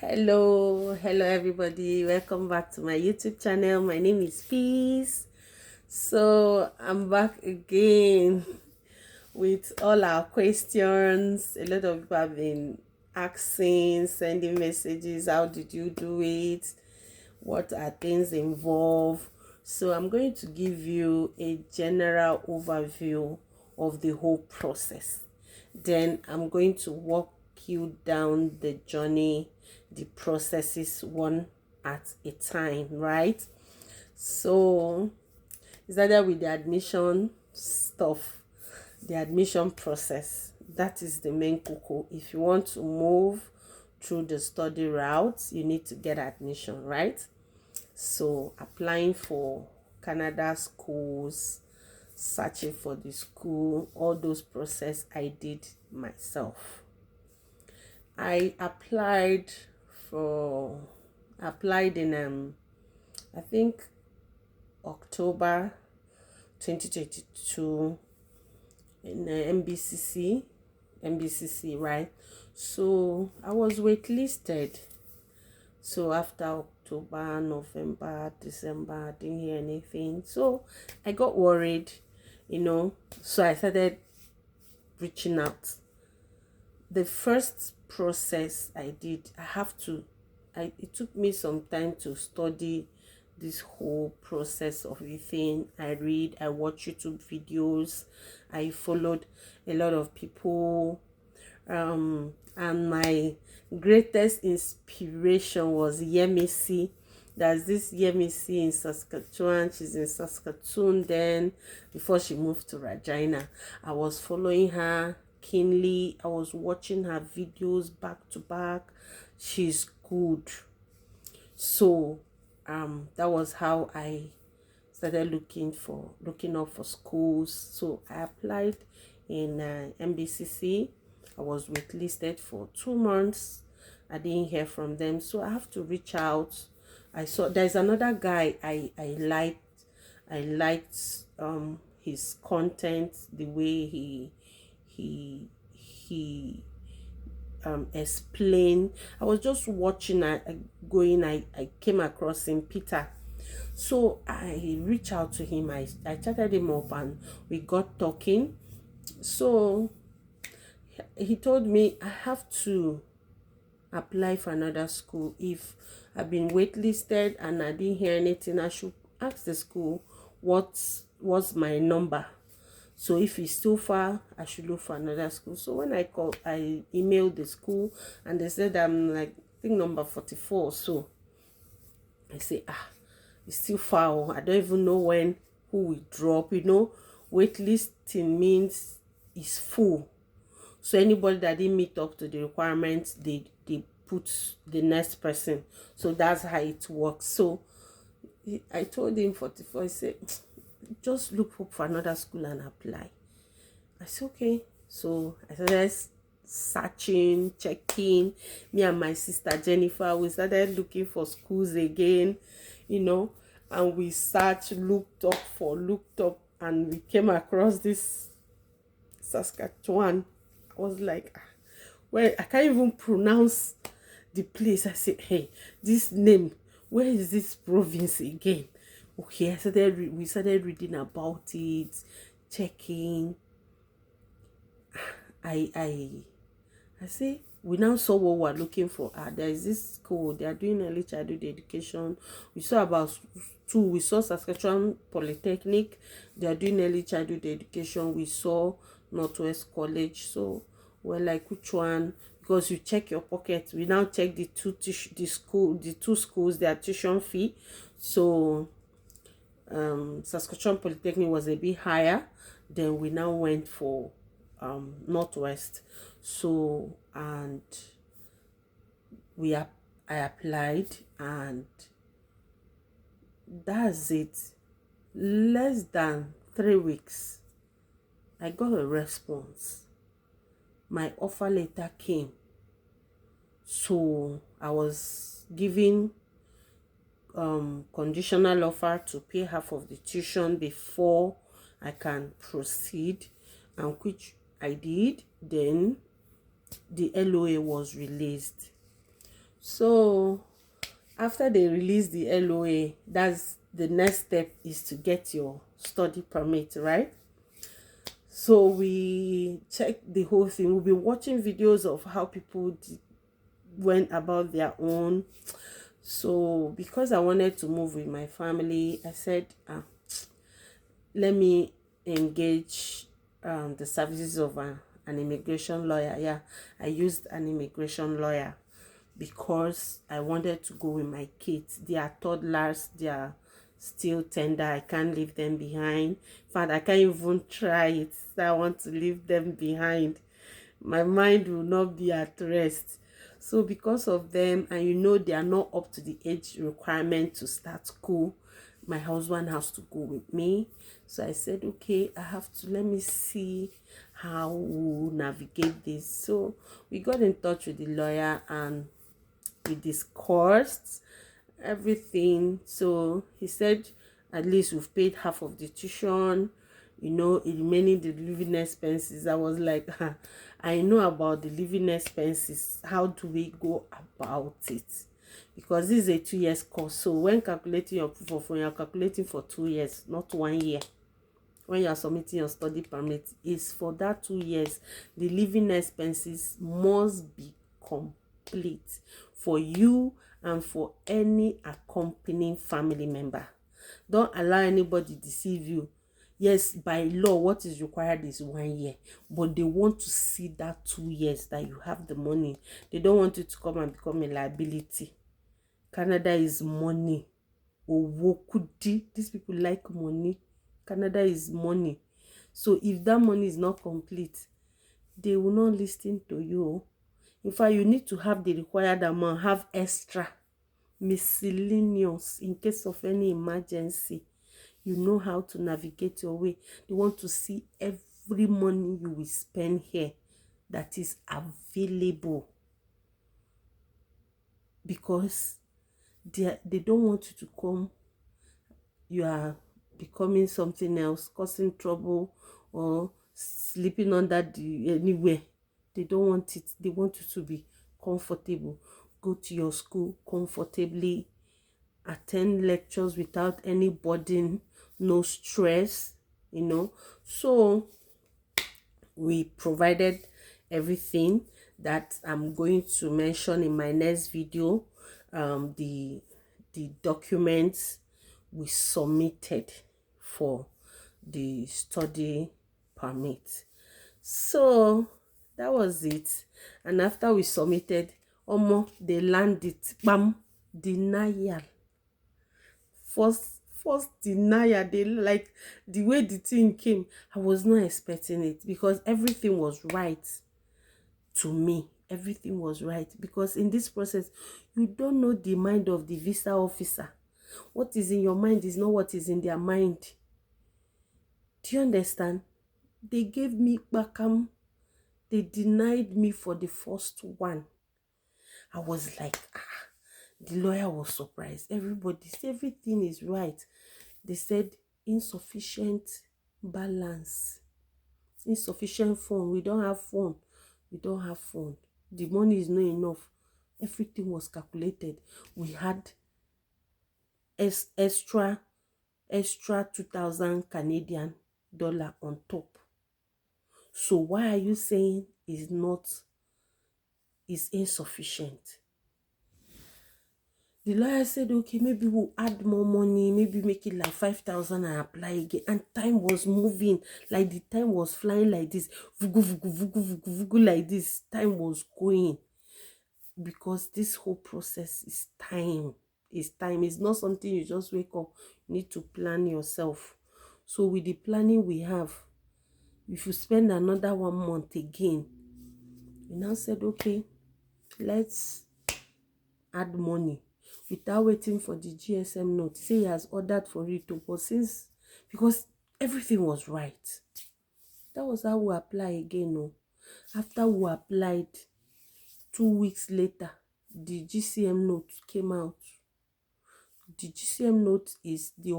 Hello everybody. Welcome back to my YouTube channel. My name is Peace. So I'm back again with all our questions. A lot of people have been asking, sending messages. How did you do it? What are things involved? So I'm going to give you a general overview of the whole process. Then I'm going to walk you down the journey, the processes one at a time, right? So is that with the admission stuff, the admission process. That is the main cocoa. If you want to move through the study route, you need to get admission, right? So applying for Canada schools, searching for the school, all those process I did myself. I for applied in I think October 2022 in MBCC, right? So I was waitlisted. So after October, November, December, I didn't hear anything. So I got worried, So I started reaching out. The first process I did, it took me some time to study this whole process of the thing. I watch YouTube videos, I followed a lot of people, and my greatest inspiration was Yemisi. There's this Yemisi in Saskatchewan. She's in Saskatoon then, before she moved to Regina. I was following her keenly. I was watching her videos back to back. She's good. So that was how I started looking up for schools. So I applied in MBCC. I was waitlisted for 2 months. I didn't hear from them, so I have to reach out. I saw there's another guy I liked his content, the way he explain. I was just watching. I came across him, Peter. So I reached out to him. I chatted him up and we got talking. So he told me I have to apply for another school. If I've been waitlisted and I didn't hear anything, I should ask the school what's my number. So if it's too far, I should look for another school. So when I emailed the school and they said I'm like, I think number 44. So I say, it's still far. I don't even know who will drop. Waitlisting means it's full. So anybody that didn't meet up to the requirements, they put the next person. So that's how it works. So I told him 44. I said, just look for another school and apply. I said, okay. So I started searching, checking. Me and my sister Jennifer, we started looking for schools again, and we looked up, and we came across this Saskatchewan. I was like, well, I can't even pronounce the place. I said, hey, this name, where is this province again? Okay, we started reading about it, checking. I say, we now saw what we're looking for. There is this school, they are doing early childhood education. We saw about two. We saw Saskatchewan Polytechnic, they are doing early childhood education. We saw Northwest College. So we're like, which one? Because you check your pocket. We now check the two schools, their tuition fee. So Saskatchewan Polytechnic was a bit higher. Then we now went for Northwest. So and I applied, and that's it. Less than 3 weeks, I got a response. My offer letter came. So I was given conditional offer to pay half of the tuition before I can proceed, and which I did. Then the LOA was released. So after they release the LOA, that's the next step, is to get your study permit, right? So we check the whole thing. We'll be watching videos of how people went about their own. So because I wanted to move with my family, I said, let me engage the services of an immigration lawyer. Yeah, I used an immigration lawyer because I wanted to go with my kids. They are toddlers, they are still tender. I can't leave them behind. In fact, I can't even try it. I want to leave them behind. My mind will not be at rest. So because of them, and they are not up to the age requirement to start school, my husband has to go with me. So I said, okay, I have to, let me see how we'll navigate this. So we got in touch with the lawyer and we discussed everything. So he said, at least we've paid half of the tuition, remaining the living expenses. I was like, I know about the living expenses. How do we go about it? Because this is a 2 years course. So when calculating your proof of funds, you're calculating for 2 years, not 1 year. When you are submitting your study permit, is for that 2 years. The living expenses must be complete for you and for any accompanying family member. Don't allow anybody deceive you. Yes, by law, what is required is 1 year, but they want to see that 2 years that you have the money. They don't want you to come and become a liability. Canada is money. Owokudi. These people like money. Canada is money. So if that money is not complete, they will not listen to you. In fact, you need to have the required amount, have extra, miscellaneous, in case of any emergency. You know how to navigate your way. They want to see every money you will spend here that is available, because they don't want you to come, you are becoming something else, causing trouble, or sleeping under the anywhere. They don't want it. They want you to be comfortable. Go to your school comfortably, attend lectures without any burden, no stress. So we provided everything that I'm going to mention in my next video. The documents we submitted for the study permit. So that was it. And after we submitted, they landed, bam, denial. First denial. They, like, the way the thing came, I was not expecting it, because everything was right to me. Everything was right, because in this process, you don't know the mind of the visa officer. What is in your mind is not what is in their mind. Do you understand? They gave me bakam. They denied me for the first one. I was like, the lawyer was surprised. Everybody said everything is right. They said insufficient balance, insufficient fund. We don't have fund. We don't have fund. The money is not enough. Everything was calculated. We had extra 2,000 Canadian dollar on top. So why are you saying is insufficient? The lawyer said, okay, maybe we'll add more money, maybe make it like 5,000 and apply again. And time was moving, like the time was flying like this, vugu, vugu, vugu, vugu, vugu, like this. Time was going, because this whole process is time. It's time. It's not something you just wake up. You need to plan yourself. So with the planning we have, if you spend another 1 month again, we now said, okay, let's add money without waiting for the GSM note. Say he has ordered for it too, but because everything was right. That was how we apply again. No, after we applied, 2 weeks later, the GCM note came out. The GCM note is the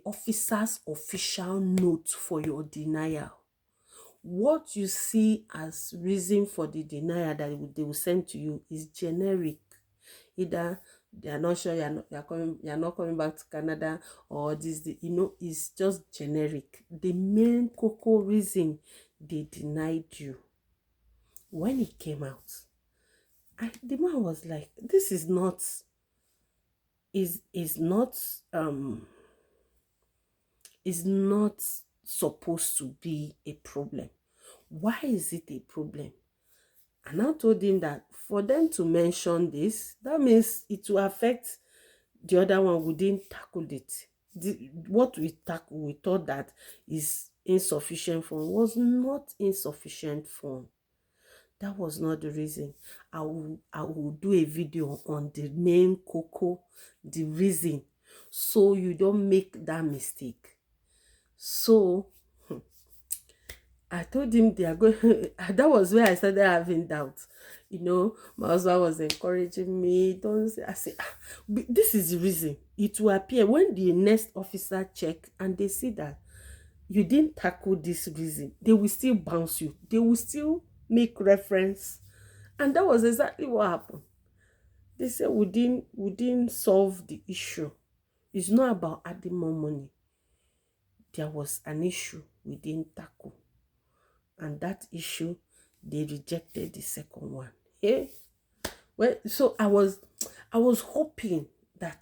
officer's official note for your denial. What you see as reason for the denial that they will send to you is generic. Either they are not sure you're not coming back to Canada, or it's just generic. The main cocoa reason they denied you, when it came out, the man was like, this is not um is not supposed to be a problem. Why is it a problem? And I told him that for them to mention this, that means it will affect the other one. We didn't tackle it. What we tackled, we thought that is insufficient fund, was not insufficient fund. That was not the reason. I will do a video on the main cocoa, the reason, so you don't make that mistake. So I told him they are going. That was where I started having doubts. My husband was encouraging me. Don't say. I say, this is the reason. It will appear when the next officer check and they see that you didn't tackle this reason, they will still bounce you. They will still make reference, and that was exactly what happened. They said we didn't solve the issue. It's not about adding more money. There was an issue we didn't tackle. And that issue, they rejected the second one. Yeah. Well, so I was hoping that